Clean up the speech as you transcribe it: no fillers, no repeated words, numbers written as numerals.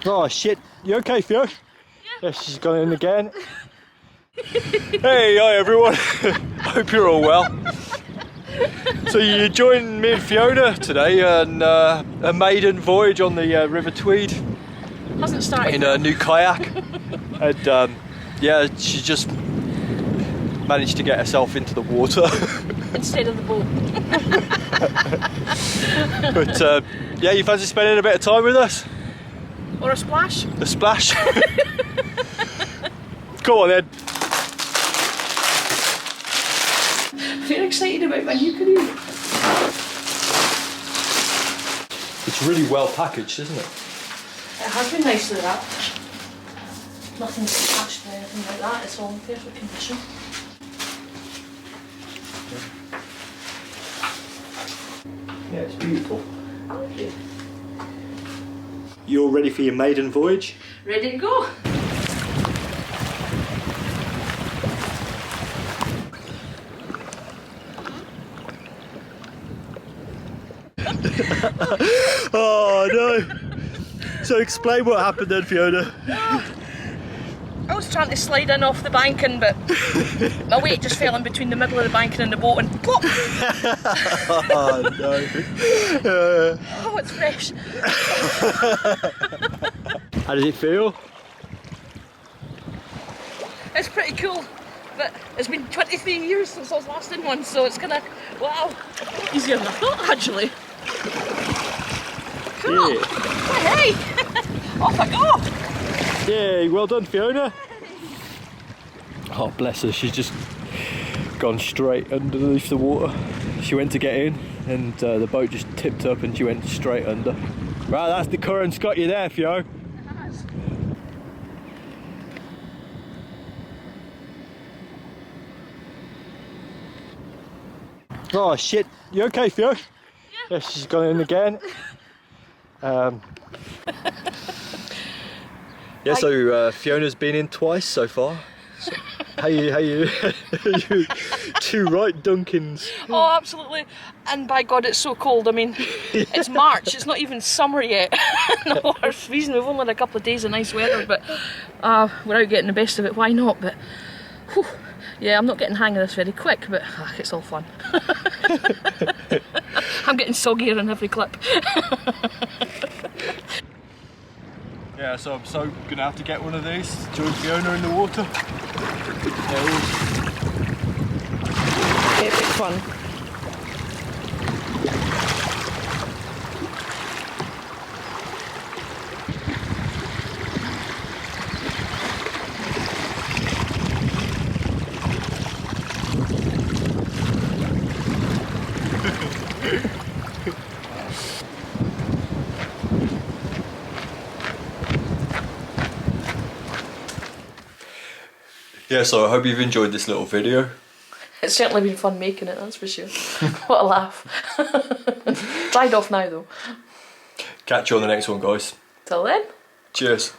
Oh shit, you okay, Fiona? Yeah, she's gone in again. Hey, hi everyone. Hope you're all well. So you joined me and Fiona today on a maiden voyage on the River Tweed. Hasn't started in a new kayak. And yeah, she just managed to get herself into the water. instead of the boat. But yeah, you fancy spending a bit of time with us? Or a splash? A splash? Come on then. Very excited about my new canoe. It's really well packaged, isn't it? It has been nicely wrapped. Nothing's attached or anything like that, it's all in perfect condition. Yeah, it's beautiful. Thank you. You all ready for your maiden voyage? Ready to go? Oh no! So explain what happened then, Fiona. I was trying to slide in off the banking, but my weight just fell in between the middle of the banking and the boat and plop! Oh no. Oh, it's fresh. How does it feel? It's pretty cool, but it's been 23 years since I was last in one, so it's gonna, wow, easier than I thought actually. Cool. Yeah. Hey, off I go. Yeah, well done, Fiona. Oh, bless her, she's just gone straight underneath the water. She went to get in and the boat just tipped up and she went straight under. Right, that's the current's got you there, Fio. Oh shit, you okay, Fio? Yeah, she's gone in again. Yeah, so Fiona's been in twice so far. So, how you two right Dunkins. Oh, absolutely. And by God, it's so cold. I mean, it's March, it's not even summer yet. The water's freezing. We've only had a couple of days of nice weather, but we're out getting the best of it. Why not? But, whew, yeah, I'm not getting the hang of this very quick, but it's all fun. I'm getting soggier in every clip. Yeah, so I'm so gonna have to get one of these. Join Fiona in the water. There it is. Epic fun. Yeah, so I hope you've enjoyed this little video. It's certainly been fun making it, that's for sure. What a laugh. Dried off now though. Catch you on the next one, guys. Till then. Cheers.